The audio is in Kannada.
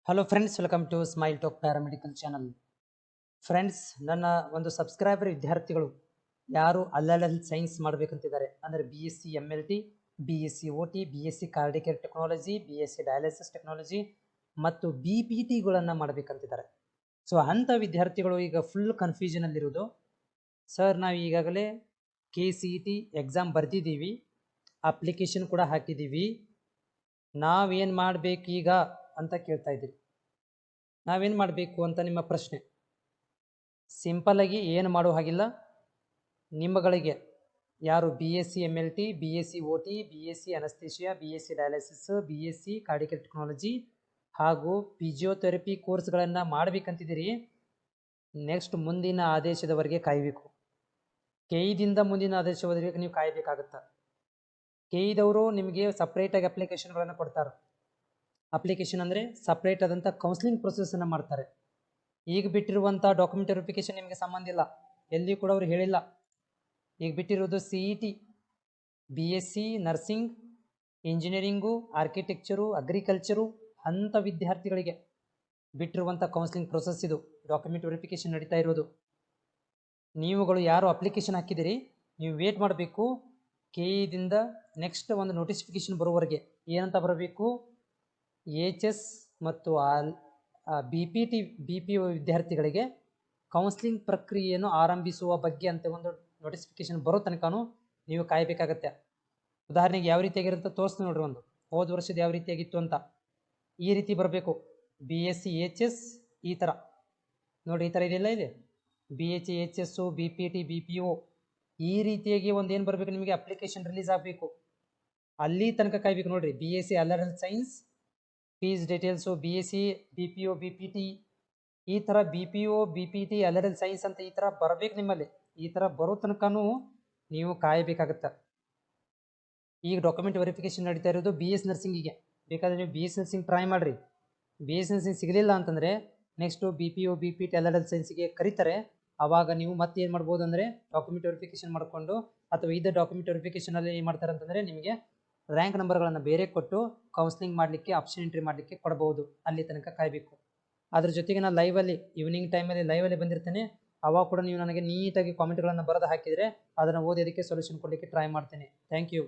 Hello friends, welcome to smile talk paramedical channel. Friends, ನನ್ನ ಒಂದು ಸಬ್ಸ್ಕ್ರೈಬರ್ ವಿದ್ಯಾರ್ಥಿಗಳು ಯಾರು ಅಲ್ಲಲ್ ಸೈನ್ಸ್ ಮಾಡಬೇಕಂತಿದ್ದಾರೆ ಅಂದರೆ BSc MLT, BSc OT, BSc cardiac technology, BSc dialysis technology ಮತ್ತು BPTಗಳನ್ನು ಮಾಡಬೇಕಂತಿದ್ದಾರೆ. ಸೊ ಅಂಥ ವಿದ್ಯಾರ್ಥಿಗಳು ಈಗ ಫುಲ್ ಕನ್ಫ್ಯೂಷನಲ್ಲಿರೋದು. ಸರ್, ನಾವು ಈಗಾಗಲೇ KCET ಎಕ್ಸಾಮ್ ಬರೆದಿದ್ದೀವಿ, ಅಪ್ಲಿಕೇಶನ್ ಕೂಡ ಹಾಕಿದ್ದೀವಿ, ನಾವೇನು ಮಾಡಬೇಕೀಗ ಅಂತ ಕೇಳ್ತಾ ಇದ್ದೀರಿ. ನಾವೇನು ಮಾಡಬೇಕು ಅಂತ ನಿಮ್ಮ ಪ್ರಶ್ನೆ. ಸಿಂಪಲ್ಲಾಗಿ ಏನು ಮಾಡೋ ಹಾಗಿಲ್ಲ. ನಿಮ್ಮಗಳಿಗೆ ಯಾರು BSc MLT, BSc OT, BSc anaesthesia, BSc dialysis, BSc cardiac technology ಹಾಗೂ ಫಿಸಿಯೋಥೆರಪಿ ಕೋರ್ಸ್ಗಳನ್ನು ಮಾಡಬೇಕಂತಿದ್ದೀರಿ, ನೆಕ್ಸ್ಟ್ ಮುಂದಿನ ಆದೇಶದವರೆಗೆ ಕಾಯಬೇಕು. ಕೆಇದಿಂದ ಮುಂದಿನ ಆದೇಶದವರೆಗೆ ನೀವು ಕಾಯಬೇಕಾಗತ್ತೆ. ಕೆಇದವರು ನಿಮಗೆ ಸಪ್ರೇಟಾಗಿ ಅಪ್ಲಿಕೇಶನ್ಗಳನ್ನು ಕೊಡ್ತಾರೆ. ಅಪ್ಲಿಕೇಶನ್ ಅಂದರೆ ಸಪ್ರೇಟ್ ಆದಂಥ ಕೌನ್ಸಿಲಿಂಗ್ ಪ್ರೊಸೆಸನ್ನು ಮಾಡ್ತಾರೆ. ಈಗ ಬಿಟ್ಟಿರುವಂಥ ಡಾಕ್ಯುಮೆಂಟ್ ವೆರಿಫಿಕೇಶನ್ ನಿಮಗೆ ಸಂಬಂಧ ಇಲ್ಲ, ಎಲ್ಲಿ ಕೂಡ ಅವರು ಹೇಳಿಲ್ಲ. ಈಗ ಬಿಟ್ಟಿರೋದು CET, BSc nursing, engineering, architecture, agriculture ಅಂಥ ವಿದ್ಯಾರ್ಥಿಗಳಿಗೆ ಬಿಟ್ಟಿರುವಂಥ ಕೌನ್ಸಿಲಿಂಗ್ ಪ್ರೊಸೆಸ್ ಇದು. ಡಾಕ್ಯುಮೆಂಟ್ ವೆರಿಫಿಕೇಶನ್ ನಡೀತಾ ಇರೋದು. ನೀವುಗಳು ಯಾರು ಅಪ್ಲಿಕೇಶನ್ ಹಾಕಿದಿರಿ, ನೀವು ವೇಟ್ ಮಾಡಬೇಕು. ಕೆಇದಿಂದ ನೆಕ್ಸ್ಟ್ ಒಂದು ನೋಟಿಫಿಕೇಶನ್ ಬರೋವರೆಗೆ ಏನಂತ ಬರಬೇಕು, HS ಮತ್ತು BPT BPO ವಿದ್ಯಾರ್ಥಿಗಳಿಗೆ ಕೌನ್ಸಿಲಿಂಗ್ ಪ್ರಕ್ರಿಯೆಯನ್ನು ಆರಂಭಿಸುವ ಬಗ್ಗೆ ಅಂತ ಒಂದು ನೋಟಿಫಿಕೇಶನ್ ಬರೋ ತನಕನೂ ನೀವು ಕಾಯಬೇಕಾಗತ್ತೆ. ಉದಾಹರಣೆಗೆ ಯಾವ ರೀತಿಯಾಗಿರುತ್ತೆ ತೋರಿಸ್ತೀನಿ ನೋಡ್ರಿ. ಒಂದು ಹೋದ ವರ್ಷದ ಯಾವ ರೀತಿಯಾಗಿತ್ತು ಅಂತ ಈ ರೀತಿ ಬರಬೇಕು. BSc HS ಈ ಥರ ನೋಡಿ, ಈ ಥರ ಇದೆಲ್ಲ ಇದೆ. BH HS BPT BPO ಈ ರೀತಿಯಾಗಿ ಒಂದು ಏನು ಬರಬೇಕು, ನಿಮಗೆ ಅಪ್ಲಿಕೇಶನ್ ರಿಲೀಸ್ ಆಗಬೇಕು. ಅಲ್ಲಿ ತನಕ ಕಾಯ್ಬೇಕು ನೋಡ್ರಿ. BSc ಅಲ್ಲರಲ್ science fees details, BSc BPO BPT ಈ ಥರ BPO BPT ಅಲ್ಲರಲ್ ಸೈನ್ಸ್ ಅಂತ ಈ ಥರ ಬರಬೇಕು ನಿಮ್ಮಲ್ಲಿ. ಈ ಥರ ಬರೋ ತನಕನೂ ನೀವು ಕಾಯಬೇಕಾಗತ್ತೆ. ಈಗ ಡಾಕ್ಯುಮೆಂಟ್ ವೆರಿಫಿಕೇಶನ್ ನಡೀತಾ ಇರೋದು BS ನರ್ಸಿಂಗಿಗೆ. ಬೇಕಾದರೆ ನೀವು BS ನರ್ಸಿಂಗ್ ಟ್ರೈ ಮಾಡಿರಿ. BS ನರ್ಸಿಂಗ್ ಸಿಗಲಿಲ್ಲ ಅಂತಂದರೆ ನೆಕ್ಸ್ಟು BPO BPT ಅಲ್ಲರಲ್ ಸೈನ್ಸಿಗೆ ಕರೀತಾರೆ. ಆವಾಗ ನೀವು ಮತ್ತೆ ಏನು ಮಾಡ್ಬೋದು ಅಂದರೆ ಡಾಕ್ಯುಮೆಂಟ್ ವೆರಿಫಿಕೇಶನ್ ಮಾಡಿಕೊಂಡು, ಅಥವಾ ಇದೇ ಡಾಕ್ಯುಮೆಂಟ್ ವೆರಿಫಿಕೇಷನಲ್ಲಿ ಏನು ಮಾಡ್ತಾರೆ ಅಂತಂದರೆ ನಿಮಗೆ ರ್ಯಾಂಕ್ ನಂಬರ್ಗಳನ್ನು ಬೇರೆ ಕೊಟ್ಟು ಕೌನ್ಸಿಲಿಂಗ್ ಮಾಡಲಿಕ್ಕೆ, ಆಪ್ಷನ್ ಎಂಟ್ರಿ ಮಾಡಲಿಕ್ಕೆ ಕೊಡಬಹುದು. ಅಲ್ಲಿ ತನಕ ಕಾಯಬೇಕು. ಅದ್ರ ಜೊತೆಗೆ ನಾನು ಲೈವಲ್ಲಿ ಈವ್ನಿಂಗ್ ಟೈಮಲ್ಲಿ ಲೈವಲ್ಲಿ ಬಂದಿರ್ತೇನೆ. ಅವಾಗ ಕೂಡ ನೀವು ನನಗೆ ನೀಟಾಗಿ ಕಾಮೆಂಟ್ಗಳನ್ನು ಬರೆದು ಹಾಕಿದರೆ ಅದನ್ನು ಓದಿ ಅದಕ್ಕೆ ಸೊಲ್ಯೂಷನ್ ಕೊಡಲಿಕ್ಕೆ ಟ್ರೈ ಮಾಡ್ತೇನೆ. Thank you.